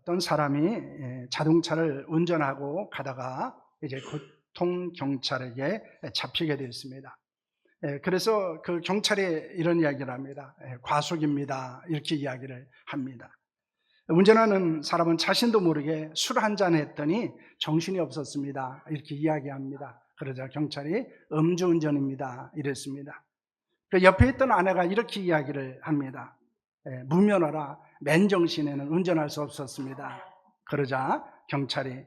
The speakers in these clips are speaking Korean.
어떤 사람이 자동차를 운전하고 가다가 이제 교통경찰에게 잡히게 되었습니다. 그래서 그 경찰이 이런 이야기를 합니다. 과속입니다. 이렇게 이야기를 합니다. 운전하는 사람은 자신도 모르게 술 한 잔 했더니 정신이 없었습니다. 이렇게 이야기합니다. 그러자 경찰이 음주운전입니다. 이랬습니다. 그 옆에 있던 아내가 이렇게 이야기를 합니다. 무면허라 맨정신에는 운전할 수 없었습니다. 그러자 경찰이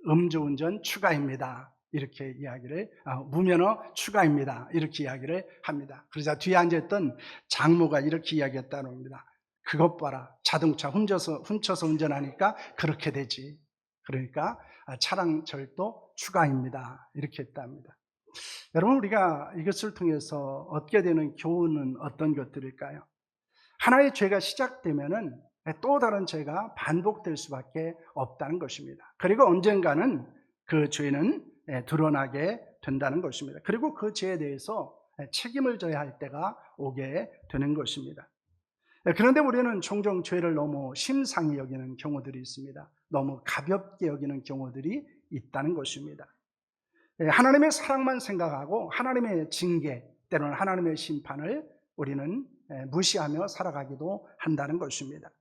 음주운전 추가입니다. 이렇게 이야기를 무면허 추가입니다. 이렇게 이야기를 합니다. 그러자 뒤에 앉아있던 장모가 이렇게 이야기했다는 겁니다. 그것 봐라. 자동차 훔쳐서 운전하니까 그렇게 되지. 그러니까 차량 절도 추가입니다. 이렇게 했답니다. 여러분, 우리가 이것을 통해서 얻게 되는 교훈은 어떤 것들일까요? 하나의 죄가 시작되면은 또 다른 죄가 반복될 수밖에 없다는 것입니다. 그리고 언젠가는 그 죄는 드러나게 된다는 것입니다. 그리고 그 죄에 대해서 책임을 져야 할 때가 오게 되는 것입니다. 그런데 우리는 종종 죄를 너무 심상히 여기는 경우들이 있습니다. 너무 가볍게 여기는 경우들이 있다는 것입니다. 하나님의 사랑만 생각하고 하나님의 징계, 때로는 하나님의 심판을 우리는 무시하며 살아가기도 한다는 것입니다.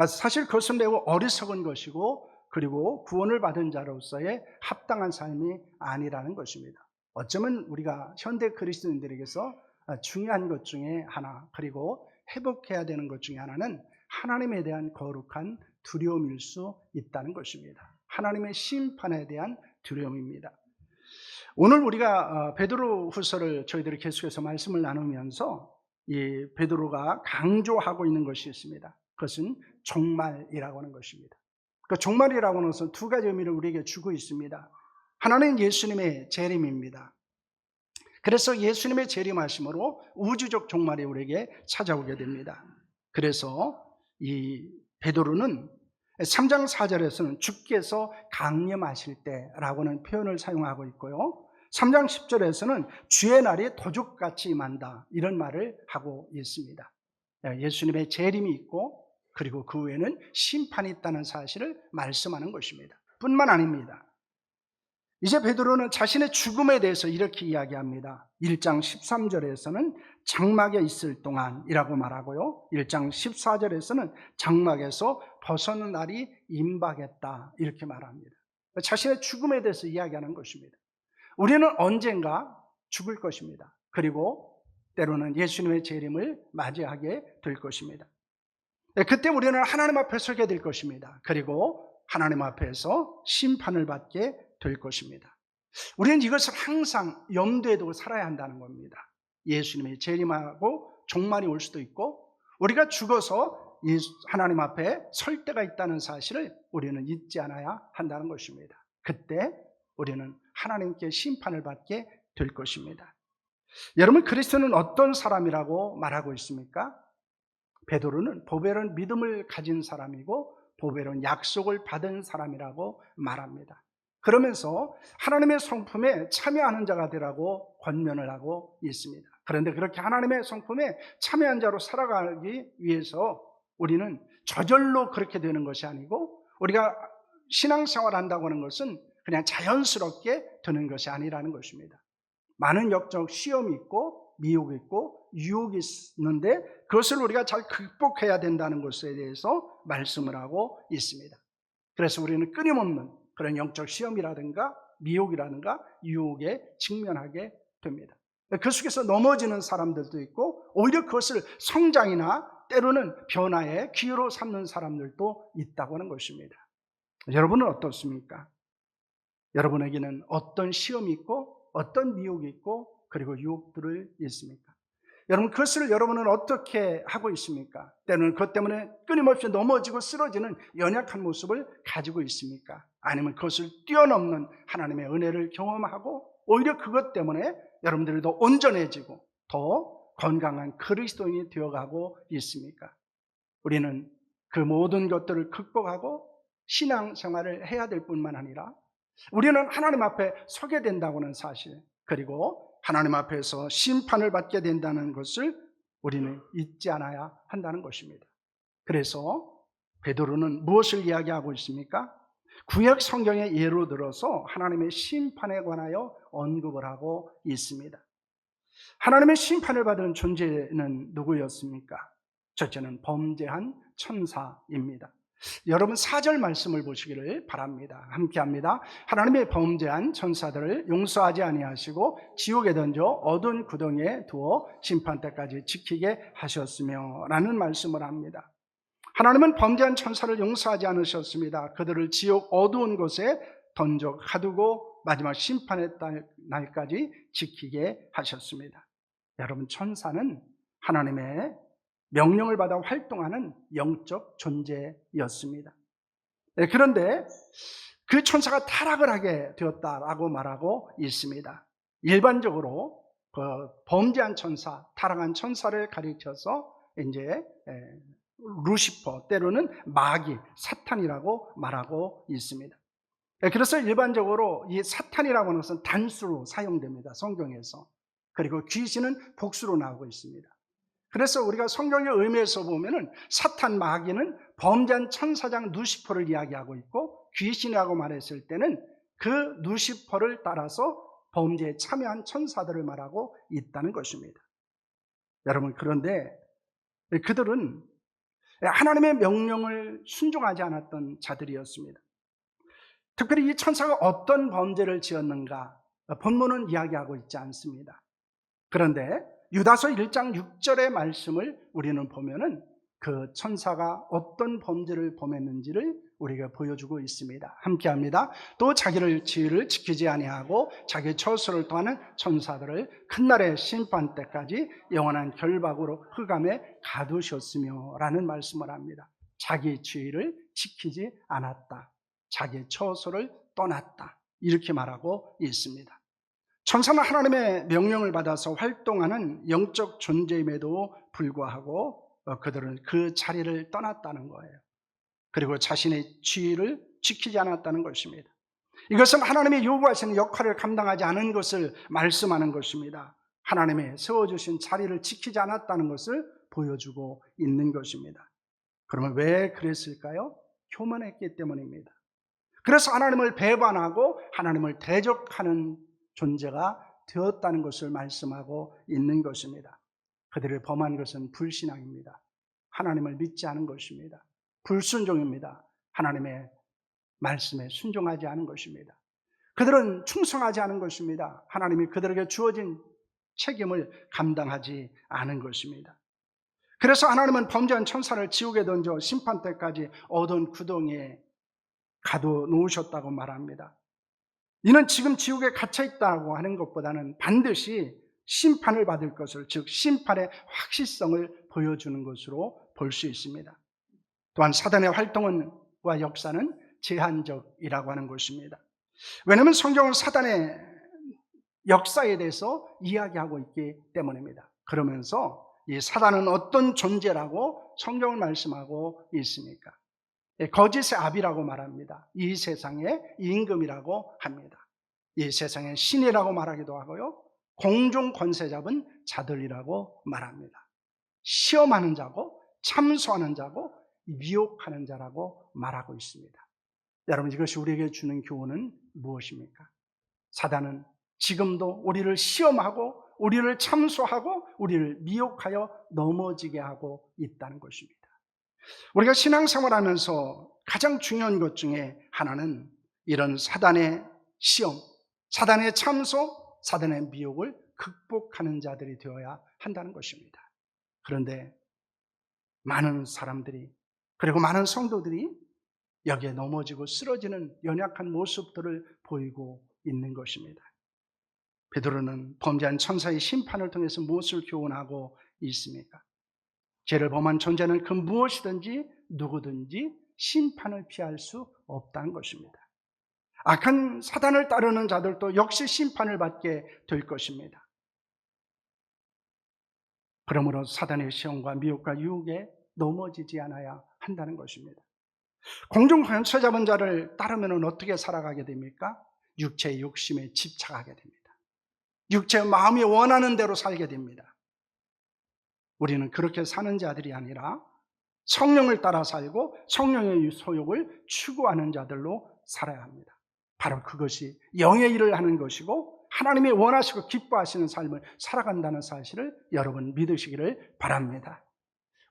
사실 그것은 매우 어리석은 것이고, 그리고 구원을 받은 자로서의 합당한 삶이 아니라는 것입니다. 어쩌면 우리가 현대 그리스도인들에게서 중요한 것 중에 하나, 그리고 회복해야 되는 것 중에 하나는 하나님에 대한 거룩한 두려움일 수 있다는 것입니다. 하나님의 심판에 대한 두려움입니다. 오늘 우리가 베드로 후서를 저희들이 계속해서 말씀을 나누면서 이 베드로가 강조하고 있는 것이 있습니다. 그것은 종말이라고 하는 것입니다. 그 종말이라고 하는 것은 두 가지 의미를 우리에게 주고 있습니다. 하나는 예수님의 재림입니다. 그래서 예수님의 재림하심으로 우주적 종말이 우리에게 찾아오게 됩니다. 그래서 이 베드로는 3장 4절에서는 주께서 강림하실 때라고 하는 표현을 사용하고 있고요. 3장 10절에서는 주의 날이 도둑같이 임한다, 이런 말을 하고 있습니다. 예수님의 재림이 있고, 그리고 그 후에는 심판이 있다는 사실을 말씀하는 것입니다. 뿐만 아닙니다. 이제 베드로는 자신의 죽음에 대해서 이렇게 이야기합니다. 1장 13절에서는 장막에 있을 동안이라고 말하고요, 1장 14절에서는 장막에서 벗어난 날이 임박했다, 이렇게 말합니다. 자신의 죽음에 대해서 이야기하는 것입니다. 우리는 언젠가 죽을 것입니다. 그리고 때로는 예수님의 재림을 맞이하게 될 것입니다. 그때 우리는 하나님 앞에 서게 될 것입니다. 그리고 하나님 앞에서 심판을 받게 될 것입니다. 우리는 이것을 항상 염두에 두고 살아야 한다는 겁니다. 예수님의 재림하고 종말이 올 수도 있고, 우리가 죽어서 하나님 앞에 설 때가 있다는 사실을 우리는 잊지 않아야 한다는 것입니다. 그때 우리는 하나님께 심판을 받게 될 것입니다. 여러분, 그리스도는 어떤 사람이라고 말하고 있습니까? 베드로는 보배로운 믿음을 가진 사람이고 보배로운 약속을 받은 사람이라고 말합니다. 그러면서 하나님의 성품에 참여하는 자가 되라고 권면을 하고 있습니다. 그런데 그렇게 하나님의 성품에 참여한 자로 살아가기 위해서 우리는 저절로 그렇게 되는 것이 아니고, 우리가 신앙생활을 한다고 하는 것은 그냥 자연스럽게 되는 것이 아니라는 것입니다. 많은 역적 시험이 있고 미혹이 있고 유혹이 있는데, 그것을 우리가 잘 극복해야 된다는 것에 대해서 말씀을 하고 있습니다. 그래서 우리는 끊임없는 그런 영적 시험이라든가 미혹이라든가 유혹에 직면하게 됩니다. 그 속에서 넘어지는 사람들도 있고, 오히려 그것을 성장이나 때로는 변화의 기회로 삼는 사람들도 있다고 하는 것입니다. 여러분은 어떻습니까? 여러분에게는 어떤 시험이 있고 어떤 미혹이 있고, 그리고 유혹들을 있습니까? 여러분, 그것을 여러분은 어떻게 하고 있습니까? 때로는 그것 때문에 끊임없이 넘어지고 쓰러지는 연약한 모습을 가지고 있습니까? 아니면 그것을 뛰어넘는 하나님의 은혜를 경험하고, 오히려 그것 때문에 여러분들이 더 온전해지고 더 건강한 그리스도인이 되어가고 있습니까? 우리는 그 모든 것들을 극복하고 신앙생활을 해야 될 뿐만 아니라, 우리는 하나님 앞에 서게 된다고 하는 사실, 그리고 하나님 앞에서 심판을 받게 된다는 것을 우리는 잊지 않아야 한다는 것입니다. 그래서 베드로는 무엇을 이야기하고 있습니까? 구약 성경의 예로 들어서 하나님의 심판에 관하여 언급을 하고 있습니다. 하나님의 심판을 받은 존재는 누구였습니까? 첫째는 범죄한 천사입니다. 여러분 4절 말씀을 보시기를 바랍니다. 함께합니다. 하나님의 범죄한 천사들을 용서하지 아니하시고 지옥에 던져 어두운 구덩이에 두어 심판 때까지 지키게 하셨으며 라는 말씀을 합니다. 하나님은 범죄한 천사를 용서하지 않으셨습니다. 그들을 지옥 어두운 곳에 던져 가두고 마지막 심판의 날까지 지키게 하셨습니다. 여러분 천사는 하나님의 명령을 받아 활동하는 영적 존재였습니다. 그런데 그 천사가 타락을 하게 되었다라고 말하고 있습니다. 일반적으로 그 범죄한 천사, 타락한 천사를 가리켜서 이제 루시퍼, 때로는 마귀, 사탄이라고 말하고 있습니다. 그래서 일반적으로 이 사탄이라고 하는 것은 단수로 사용됩니다. 성경에서. 그리고 귀신은 복수로 나오고 있습니다. 그래서 우리가 성경의 의미에서 보면은 사탄 마귀는 범죄한 천사장 루시퍼를 이야기하고 있고, 귀신이라고 말했을 때는 그 루시퍼를 따라서 범죄에 참여한 천사들을 말하고 있다는 것입니다. 여러분, 그런데 그들은 하나님의 명령을 순종하지 않았던 자들이었습니다. 특별히 이 천사가 어떤 범죄를 지었는가 본문은 이야기하고 있지 않습니다. 그런데 유다서 1장 6절의 말씀을 우리는 보면은 그 천사가 어떤 범죄를 범했는지를 우리가 보여주고 있습니다. 함께합니다. 또 자기를 지위를 지키지 아니하고 자기 처소를 떠나는 천사들을 큰날의 심판 때까지 영원한 결박으로 흑암에 가두셨으며 라는 말씀을 합니다. 자기 지위를 지키지 않았다. 자기 처소를 떠났다. 이렇게 말하고 있습니다. 천사는 하나님의 명령을 받아서 활동하는 영적 존재임에도 불구하고 그들은 그 자리를 떠났다는 거예요. 그리고 자신의 지위를 지키지 않았다는 것입니다. 이것은 하나님이 요구하시는 역할을 감당하지 않은 것을 말씀하는 것입니다. 하나님의 세워주신 자리를 지키지 않았다는 것을 보여주고 있는 것입니다. 그러면 왜 그랬을까요? 교만했기 때문입니다. 그래서 하나님을 배반하고 하나님을 대적하는 존재가 되었다는 것을 말씀하고 있는 것입니다. 그들이 범한 것은 불신앙입니다. 하나님을 믿지 않은 것입니다. 불순종입니다. 하나님의 말씀에 순종하지 않은 것입니다. 그들은 충성하지 않은 것입니다. 하나님이 그들에게 주어진 책임을 감당하지 않은 것입니다. 그래서 하나님은 범죄한 천사를 지옥에 던져 심판 때까지 어두운 구덩이에 가둬놓으셨다고 말합니다. 이는 지금 지옥에 갇혀 있다고 하는 것보다는 반드시 심판을 받을 것을, 즉 심판의 확실성을 보여주는 것으로 볼 수 있습니다. 또한 사단의 활동과 역사는 제한적이라고 하는 것입니다. 왜냐하면 성경은 사단의 역사에 대해서 이야기하고 있기 때문입니다. 그러면서 이 사단은 어떤 존재라고 성경을 말씀하고 있습니까? 거짓의 아비라고 말합니다. 이 세상의 임금이라고 합니다. 이 세상의 신이라고 말하기도 하고요. 공중 권세 잡은 자들이라고 말합니다. 시험하는 자고 참소하는 자고 미혹하는 자라고 말하고 있습니다. 여러분, 이것이 우리에게 주는 교훈은 무엇입니까? 사단은 지금도 우리를 시험하고 우리를 참소하고 우리를 미혹하여 넘어지게 하고 있다는 것입니다. 우리가 신앙생활하면서 가장 중요한 것 중에 하나는 이런 사단의 시험, 사단의 참소, 사단의 미혹을 극복하는 자들이 되어야 한다는 것입니다. 그런데 많은 사람들이, 그리고 많은 성도들이 여기에 넘어지고 쓰러지는 연약한 모습들을 보이고 있는 것입니다. 베드로는 범죄한 천사의 심판을 통해서 무엇을 교훈하고 있습니까? 죄를 범한 존재는 그 무엇이든지 누구든지 심판을 피할 수 없다는 것입니다. 악한 사단을 따르는 자들도 역시 심판을 받게 될 것입니다. 그러므로 사단의 시험과 미혹과 유혹에 넘어지지 않아야 한다는 것입니다. 공중 권세 잡은 자를 따르면 어떻게 살아가게 됩니까? 육체의 욕심에 집착하게 됩니다. 육체의 마음이 원하는 대로 살게 됩니다. 우리는 그렇게 사는 자들이 아니라 성령을 따라 살고 성령의 소욕을 추구하는 자들로 살아야 합니다. 바로 그것이 영의 일을 하는 것이고 하나님이 원하시고 기뻐하시는 삶을 살아간다는 사실을 여러분 믿으시기를 바랍니다.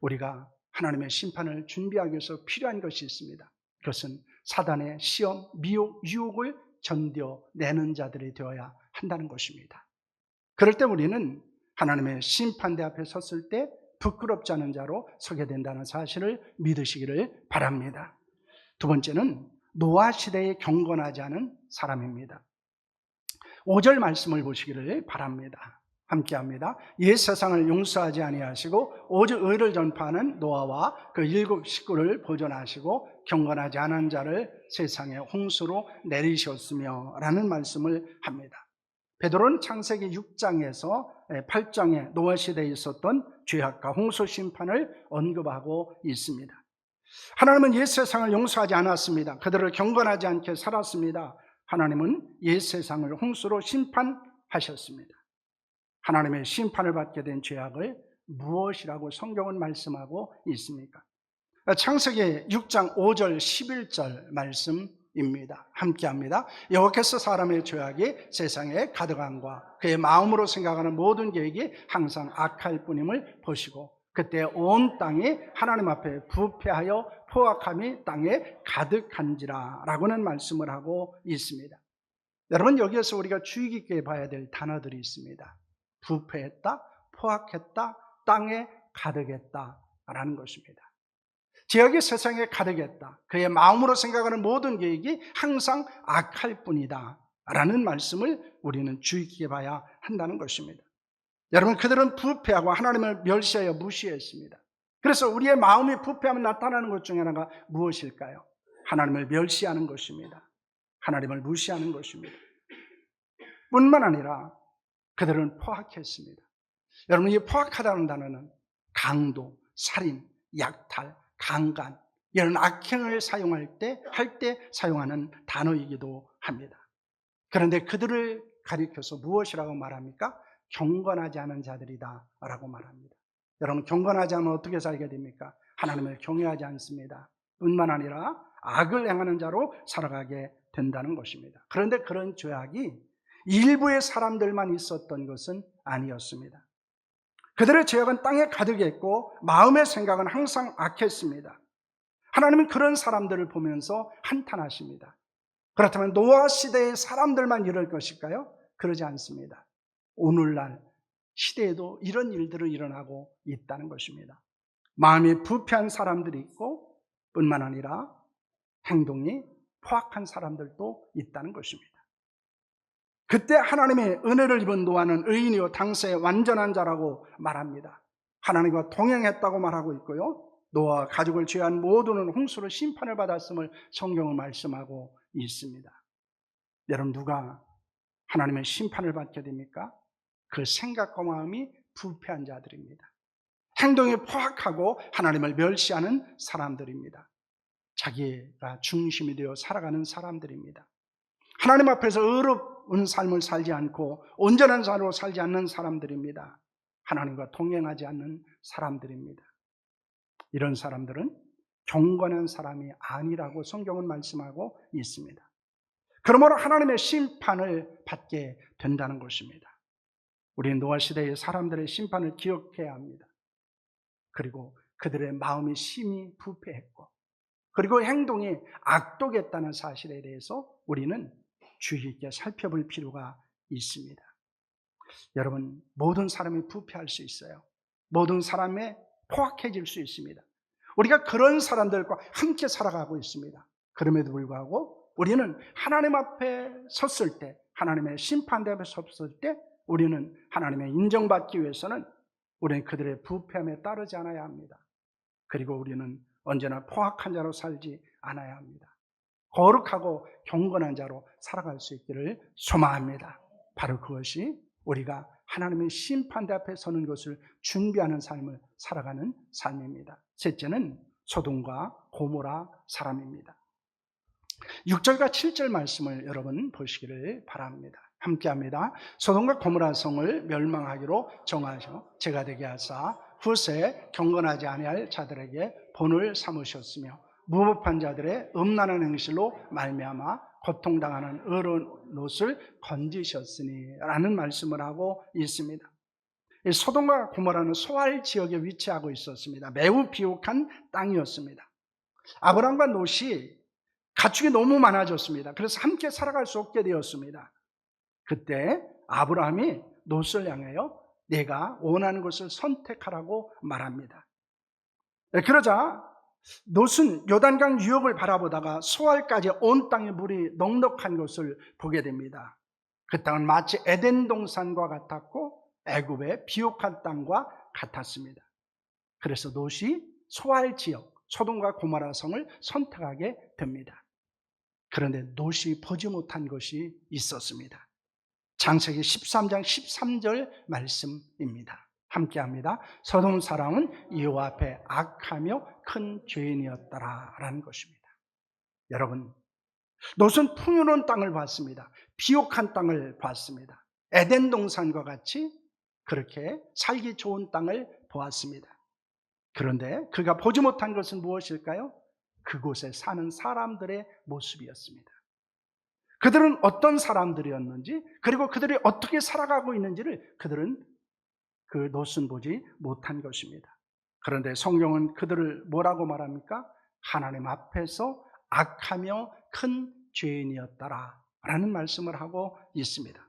우리가 하나님의 심판을 준비하기 위해서 필요한 것이 있습니다. 그것은 사단의 시험, 미혹, 유혹을 견뎌내는 자들이 되어야 한다는 것입니다. 그럴 때 우리는 하나님의 심판대 앞에 섰을 때 부끄럽지 않은 자로 서게 된다는 사실을 믿으시기를 바랍니다. 두 번째는 노아 시대에 경건하지 않은 사람입니다. 5절 말씀을 보시기를 바랍니다. 함께합니다. 옛 세상을 용서하지 아니하시고 오직 의를 전파하는 노아와 그 7 식구를 보존하시고 경건하지 않은 자를 세상에 홍수로 내리셨으며 라는 말씀을 합니다. 베드로는 창세기 6장에서 8장에 노아 시대에 있었던 죄악과 홍수 심판을 언급하고 있습니다. 하나님은 옛 세상을 용서하지 않았습니다. 그들을 경건하지 않게 살았습니다. 하나님은 옛 세상을 홍수로 심판하셨습니다. 하나님의 심판을 받게 된 죄악을 무엇이라고 성경은 말씀하고 있습니까? 창세기 6장 5절 11절 말씀입니다. 함께합니다. 여호와께서 사람의 죄악이 세상에 가득함과 그의 마음으로 생각하는 모든 계획이 항상 악할 뿐임을 보시고 그때 온 땅이 하나님 앞에 부패하여 포악함이 땅에 가득한지라 라고는 말씀을 하고 있습니다. 여러분, 여기에서 우리가 주의 깊게 봐야 될 단어들이 있습니다. 부패했다, 포악했다, 땅에 가득했다 라는 것입니다. 죄악이 세상에 가득했다. 그의 마음으로 생각하는 모든 계획이 항상 악할 뿐이다 라는 말씀을 우리는 주의 깊게 봐야 한다는 것입니다. 여러분, 그들은 부패하고 하나님을 멸시하여 무시했습니다. 그래서 우리의 마음이 부패하면 나타나는 것 중에 하나가 무엇일까요? 하나님을 멸시하는 것입니다. 하나님을 무시하는 것입니다. 뿐만 아니라 그들은 포악했습니다. 여러분, 이 포악하다는 단어는 강도, 살인, 약탈, 강간 이런 악행을 사용할 때 사용하는 단어이기도 합니다. 그런데 그들을 가리켜서 무엇이라고 말합니까? 경건하지 않은 자들이다 라고 말합니다. 여러분, 경건하지 않으면 어떻게 살게 됩니까? 하나님을 경외하지 않습니다. 뿐만 아니라 악을 행하는 자로 살아가게 된다는 것입니다. 그런데 그런 죄악이 일부의 사람들만 있었던 것은 아니었습니다. 그들의 죄악은 땅에 가득했고 마음의 생각은 항상 악했습니다. 하나님은 그런 사람들을 보면서 한탄하십니다. 그렇다면 노아 시대의 사람들만 이럴 것일까요? 그러지 않습니다. 오늘날 시대에도 이런 일들이 일어나고 있다는 것입니다. 마음이 부패한 사람들이 있고 뿐만 아니라 행동이 포악한 사람들도 있다는 것입니다. 그때 하나님의 은혜를 입은 노아는 의인이요 당세의 완전한 자라고 말합니다. 하나님과 동행했다고 말하고 있고요. 노아와 가족을 죄한 모두는 홍수로 심판을 받았음을 성경은 말씀하고 있습니다. 여러분, 누가 하나님의 심판을 받게 됩니까? 그 생각과 마음이 부패한 자들입니다. 행동이 포악하고 하나님을 멸시하는 사람들입니다. 자기가 중심이 되어 살아가는 사람들입니다. 하나님 앞에서 의롭은 삶을 살지 않고 온전한 삶으로 살지 않는 사람들입니다. 하나님과 동행하지 않는 사람들입니다. 이런 사람들은 경건한 사람이 아니라고 성경은 말씀하고 있습니다. 그러므로 하나님의 심판을 받게 된다는 것입니다. 우리는 노아 시대의 사람들의 심판을 기억해야 합니다. 그리고 그들의 마음이 심히 부패했고 그리고 행동이 악독했다는 사실에 대해서 우리는 주의 있게 살펴볼 필요가 있습니다. 여러분, 모든 사람이 부패할 수 있어요. 모든 사람이 포악해질 수 있습니다. 우리가 그런 사람들과 함께 살아가고 있습니다. 그럼에도 불구하고 우리는 하나님 앞에 섰을 때, 하나님의 심판대 앞에 섰을 때 우리는 하나님의 인정받기 위해서는 우리는 그들의 부패함에 따르지 않아야 합니다. 그리고 우리는 언제나 포악한 자로 살지 않아야 합니다. 거룩하고 경건한 자로 살아갈 수 있기를 소망합니다. 바로 그것이 우리가 하나님의 심판대 앞에 서는 것을 준비하는 삶을 살아가는 삶입니다. 셋째는 소돔과 고모라 사람입니다. 6절과 7절 말씀을 여러분 보시기를 바랍니다. 함께합니다. 소돔과 고모라 성을 멸망하기로 정하셔 제가 되게 하사 후세 경건하지 아니할 자들에게 본을 삼으셨으며 무법한 자들의 음란한 행실로 말미암아 고통당하는 의로운 롯을 건지셨으니 라는 말씀을 하고 있습니다. 이 소돔과 고모라는 소알 지역에 위치하고 있었습니다. 매우 비옥한 땅이었습니다. 아브람과 롯이 가축이 너무 많아졌습니다. 그래서 함께 살아갈 수 없게 되었습니다. 그때 아브라함이 롯을 향하여 내가 원하는 것을 선택하라고 말합니다. 그러자 롯은 요단강 유역을 바라보다가 소알까지 온 땅에 물이 넉넉한 것을 보게 됩니다. 그 땅은 마치 에덴 동산과 같았고 애굽의 비옥한 땅과 같았습니다. 그래서 롯이 소알 지역 소돔과 고모라 성을 선택하게 됩니다. 그런데 롯이 보지 못한 것이 있었습니다. 창세기 13장 13절 말씀입니다. 함께합니다. 소돔 사람은 여호와 앞에 악하며 큰 죄인이었더라 라는 것입니다. 여러분, 롯은 풍요로운 땅을 봤습니다. 비옥한 땅을 봤습니다. 에덴 동산과 같이 그렇게 살기 좋은 땅을 보았습니다. 그런데 그가 보지 못한 것은 무엇일까요? 그곳에 사는 사람들의 모습이었습니다. 그들은 어떤 사람들이었는지, 그리고 그들이 어떻게 살아가고 있는지를 그들은 그 롯은 보지 못한 것입니다. 그런데 성경은 그들을 뭐라고 말합니까? 하나님 앞에서 악하며 큰 죄인이었다라 라는 말씀을 하고 있습니다.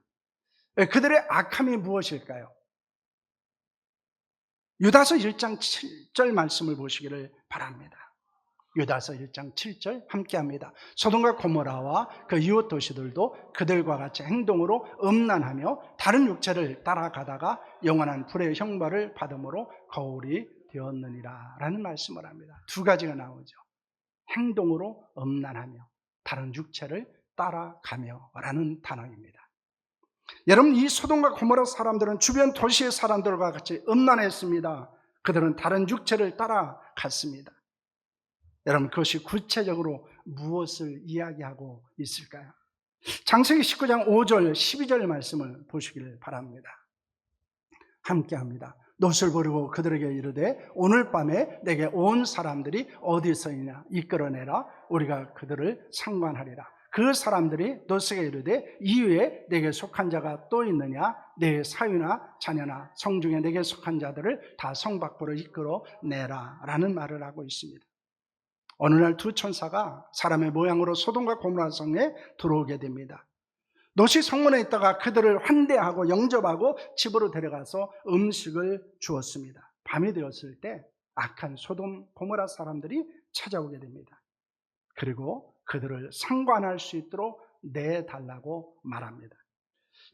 그들의 악함이 무엇일까요? 유다서 1장 7절 말씀을 보시기를 바랍니다. 유다서 1장 7절 함께합니다. 소돔과 고모라와 그 이웃 도시들도 그들과 같이 행동으로 음란하며 다른 육체를 따라가다가 영원한 불의 형벌을 받음으로 거울이 되었느니라 라는 말씀을 합니다. 두 가지가 나오죠. 행동으로 음란하며 다른 육체를 따라가며 라는 단어입니다. 여러분, 이 소돔과 고모라 사람들은 주변 도시의 사람들과 같이 음란했습니다. 그들은 다른 육체를 따라갔습니다. 여러분, 그것이 구체적으로 무엇을 이야기하고 있을까요? 창세기 19장 5절 12절 말씀을 보시기를 바랍니다. 함께합니다. 롯을 부르고 그들에게 이르되 오늘 밤에 내게 온 사람들이 어디서 있냐 이끌어내라. 우리가 그들을 상관하리라. 그 사람들이 롯에게 이르되 이후에 내게 속한 자가 또 있느냐? 내 사위나 자녀나 성중에 내게 속한 자들을 다 성 밖으로 이끌어내라 라는 말을 하고 있습니다. 어느 날 두 천사가 사람의 모양으로 소돔과 고모라 성에 들어오게 됩니다. 롯이 성문에 있다가 그들을 환대하고 영접하고 집으로 데려가서 음식을 주었습니다. 밤이 되었을 때 악한 소돔 고모라 사람들이 찾아오게 됩니다. 그리고 그들을 상관할 수 있도록 내달라고 말합니다.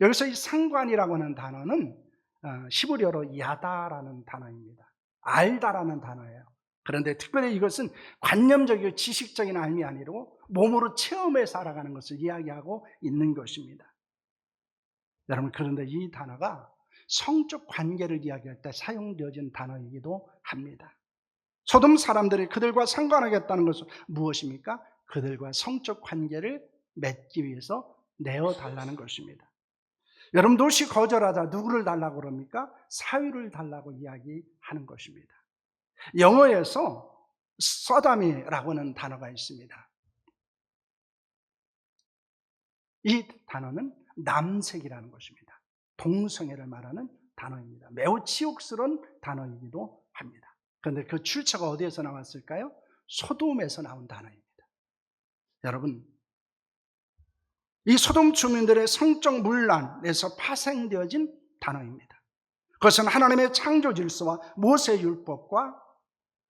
여기서 이 상관이라고 하는 단어는 히브리어로 야다라는 단어입니다. 알다라는 단어예요. 그런데 특별히 이것은 관념적이고 지식적인 알미 아니고 몸으로 체험해서 알아가는 것을 이야기하고 있는 것입니다. 여러분, 그런데 이 단어가 성적 관계를 이야기할 때 사용되어진 단어이기도 합니다. 소돔 사람들이 그들과 상관하겠다는 것은 무엇입니까? 그들과 성적 관계를 맺기 위해서 내어달라는 것입니다. 여러분, 롯이 거절하자 누구를 달라고 그럽니까? 사위를 달라고 이야기하는 것입니다. 영어에서 서담이라고 하는 단어가 있습니다. 이 단어는 남색이라는 것입니다. 동성애를 말하는 단어입니다. 매우 치욕스러운 단어이기도 합니다. 그런데 그 출처가 어디에서 나왔을까요? 소돔에서 나온 단어입니다. 여러분, 이 소돔 주민들의 성적 문란에서 파생되어진 단어입니다. 그것은 하나님의 창조 질서와 모세 율법과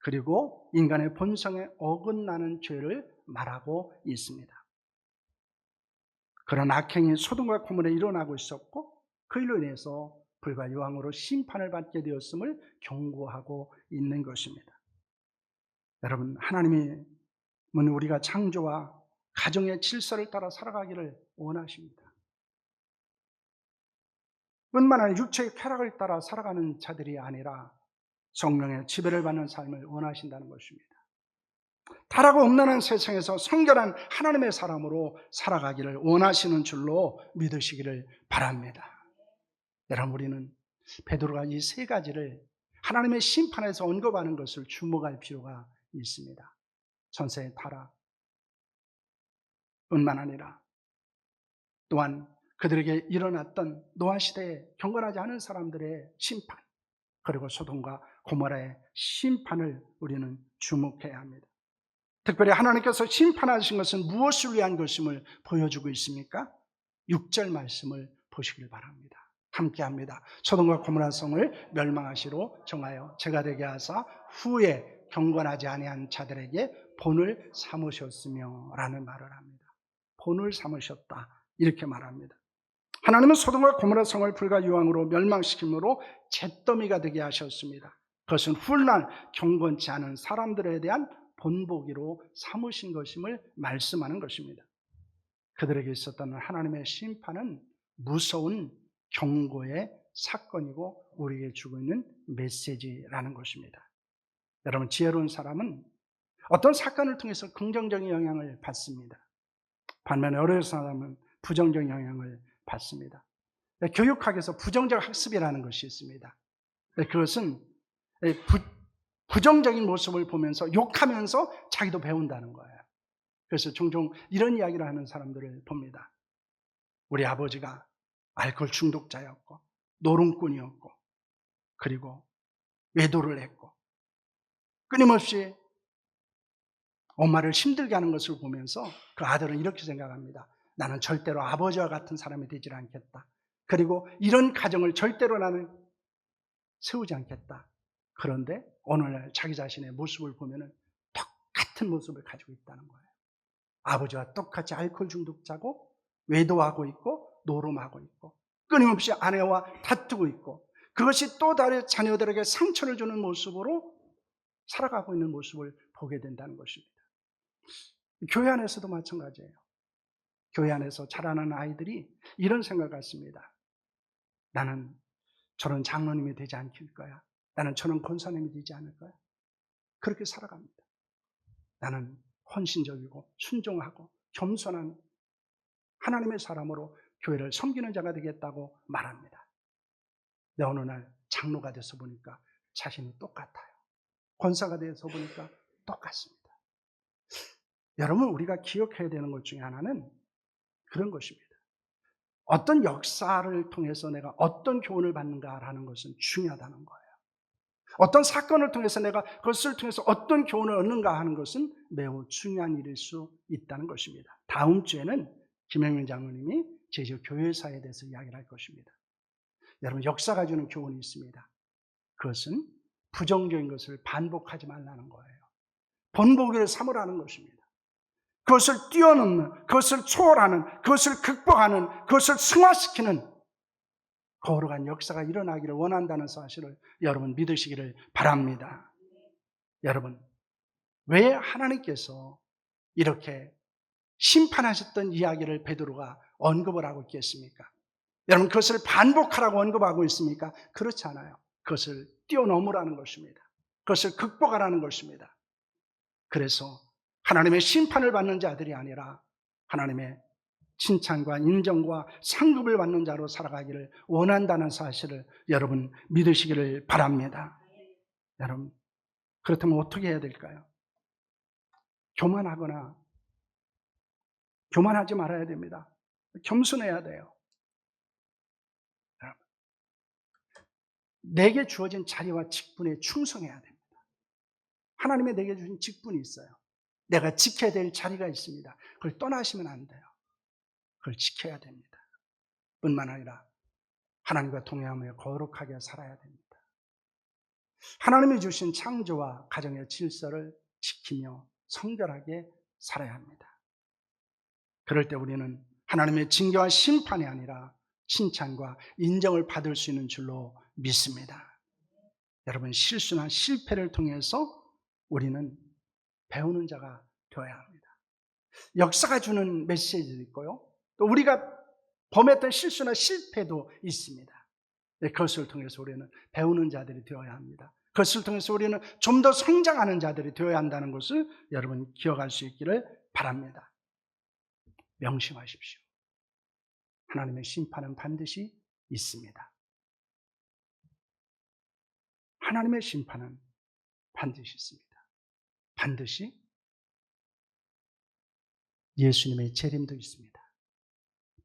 그리고 인간의 본성에 어긋나는 죄를 말하고 있습니다. 그런 악행이 소돔과 고모라에 일어나고 있었고 그일로 인해서 불과 유황으로 심판을 받게 되었음을 경고하고 있는 것입니다. 여러분, 하나님은 우리가 창조와 가정의 질서를 따라 살아가기를 원하십니다. 뿐만 아니라 육체의 쾌락을 따라 살아가는 자들이 아니라 성령의 지배를 받는 삶을 원하신다는 것입니다. 타락과 음란한 세상에서 성결한 하나님의 사람으로 살아가기를 원하시는 줄로 믿으시기를 바랍니다. 여러분, 우리는 베드로가 이 세 가지를 하나님의 심판에서 언급하는 것을 주목할 필요가 있습니다. 전세의 타락 뿐만 아니라 또한 그들에게 일어났던 노아 시대에 경건하지 않은 사람들의 심판, 그리고 소돔과 고모라의 심판을 우리는 주목해야 합니다. 특별히 하나님께서 심판하신 것은 무엇을 위한 것임을 보여주고 있습니까? 6절 말씀을 보시길 바랍니다. 함께합니다. 소돔과 고모라 성을 멸망하시로 정하여 제가 되게 하사 후에 경건하지 아니한 자들에게 본을 삼으셨으며 라는 말을 합니다. 본을 삼으셨다, 이렇게 말합니다. 하나님은 소돔과 고모라 성을 불과 유황으로 멸망시킴으로 잿더미가 되게 하셨습니다. 그것은 훗날 경건치 않은 사람들에 대한 본보기로 삼으신 것임을 말씀하는 것입니다. 그들에게 있었던 하나님의 심판은 무서운 경고의 사건이고 우리에게 주고 있는 메시지라는 것입니다. 여러분, 지혜로운 사람은 어떤 사건을 통해서 긍정적인 영향을 받습니다. 반면에 어려운 사람은 부정적인 영향을 받습니다. 교육학에서 부정적 학습이라는 것이 있습니다. 그것은 부정적인 모습을 보면서 욕하면서 자기도 배운다는 거예요. 그래서 종종 이런 이야기를 하는 사람들을 봅니다. 우리 아버지가 알코올 중독자였고 노름꾼이었고 그리고 외도를 했고 끊임없이 엄마를 힘들게 하는 것을 보면서 그 아들은 이렇게 생각합니다. 나는 절대로 아버지와 같은 사람이 되질 않겠다. 그리고 이런 가정을 절대로 나는 세우지 않겠다. 그런데 오늘날 자기 자신의 모습을 보면 똑같은 모습을 가지고 있다는 거예요. 아버지와 똑같이 알코올 중독자고 외도하고 있고 노름하고 있고 끊임없이 아내와 다투고 있고 그것이 또 다른 자녀들에게 상처를 주는 모습으로 살아가고 있는 모습을 보게 된다는 것입니다. 교회 안에서도 마찬가지예요. 교회 안에서 자라는 아이들이 이런 생각을 갖습니다. 나는 저런 장로님이 되지 않을 거야. 나는 저런 권사님이 되지 않을 거야. 그렇게 살아갑니다. 나는 헌신적이고 순종하고 겸손한 하나님의 사람으로 교회를 섬기는 자가 되겠다고 말합니다. 근데 어느 날 장로가 돼서 보니까 자신이 똑같아요. 권사가 돼서 보니까 똑같습니다. 여러분, 우리가 기억해야 되는 것 중에 하나는 그런 것입니다. 어떤 역사를 통해서 내가 어떤 교훈을 받는가라는 것은 중요하다는 거예요. 어떤 사건을 통해서 내가 그것을 통해서 어떤 교훈을 얻는가 하는 것은 매우 중요한 일일 수 있다는 것입니다. 다음 주에는 김영민 장로님이 제주 교회사에 대해서 이야기를 할 것입니다. 여러분, 역사가 주는 교훈이 있습니다. 그것은 부정적인 것을 반복하지 말라는 거예요. 본보기를 삼으라는 것입니다. 그것을 뛰어넘는, 그것을 초월하는, 그것을 극복하는, 그것을 승화시키는 거룩한 역사가 일어나기를 원한다는 사실을 여러분 믿으시기를 바랍니다. 여러분, 왜 하나님께서 이렇게 심판하셨던 이야기를 베드로가 언급을 하고 있겠습니까? 여러분, 그것을 반복하라고 언급하고 있습니까? 그렇지 않아요. 그것을 뛰어넘으라는 것입니다. 그것을 극복하라는 것입니다. 그래서 하나님의 심판을 받는 자들이 아니라 하나님의 칭찬과 인정과 상급을 받는 자로 살아가기를 원한다는 사실을 여러분 믿으시기를 바랍니다. 여러분, 그렇다면 어떻게 해야 될까요? 교만하지 말아야 됩니다. 겸손해야 돼요. 여러분, 내게 주어진 자리와 직분에 충성해야 됩니다. 하나님의 내게 주신 직분이 있어요. 내가 지켜야 될 자리가 있습니다. 그걸 떠나시면 안 돼요. 그걸 지켜야 됩니다. 뿐만 아니라 하나님과 동행하며 거룩하게 살아야 됩니다. 하나님이 주신 창조와 가정의 질서를 지키며 성결하게 살아야 합니다. 그럴 때 우리는 하나님의 징계와 심판이 아니라 칭찬과 인정을 받을 수 있는 줄로 믿습니다. 여러분, 실수나 실패를 통해서 우리는 배우는 자가 되어야 합니다. 역사가 주는 메시지도 있고요. 또 우리가 범했던 실수나 실패도 있습니다. 그것을 통해서 우리는 배우는 자들이 되어야 합니다. 그것을 통해서 우리는 좀 더 성장하는 자들이 되어야 한다는 것을 여러분 기억할 수 있기를 바랍니다. 명심하십시오. 하나님의 심판은 반드시 있습니다. 하나님의 심판은 반드시 있습니다. 반드시 예수님의 재림도 있습니다.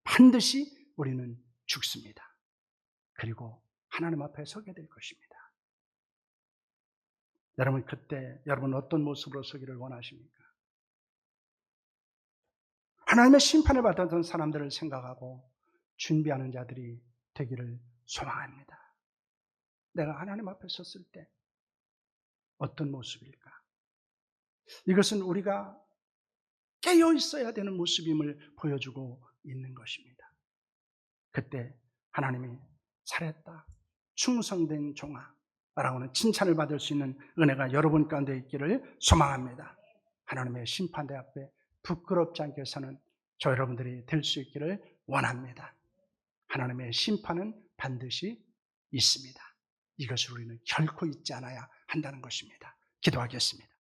반드시 우리는 죽습니다. 그리고 하나님 앞에 서게 될 것입니다. 여러분, 그때 여러분 어떤 모습으로 서기를 원하십니까? 하나님의 심판을 받았던 사람들을 생각하고 준비하는 자들이 되기를 소망합니다. 내가 하나님 앞에 섰을 때 어떤 모습일까? 이것은 우리가 깨어 있어야 되는 모습임을 보여주고 있는 것입니다. 그때 하나님이 잘했다, 충성된 종아 라고는 칭찬을 받을 수 있는 은혜가 여러분 가운데 있기를 소망합니다. 하나님의 심판대 앞에 부끄럽지 않게 사는 저 여러분들이 될 수 있기를 원합니다. 하나님의 심판은 반드시 있습니다. 이것을 우리는 결코 잊지 않아야 한다는 것입니다. 기도하겠습니다.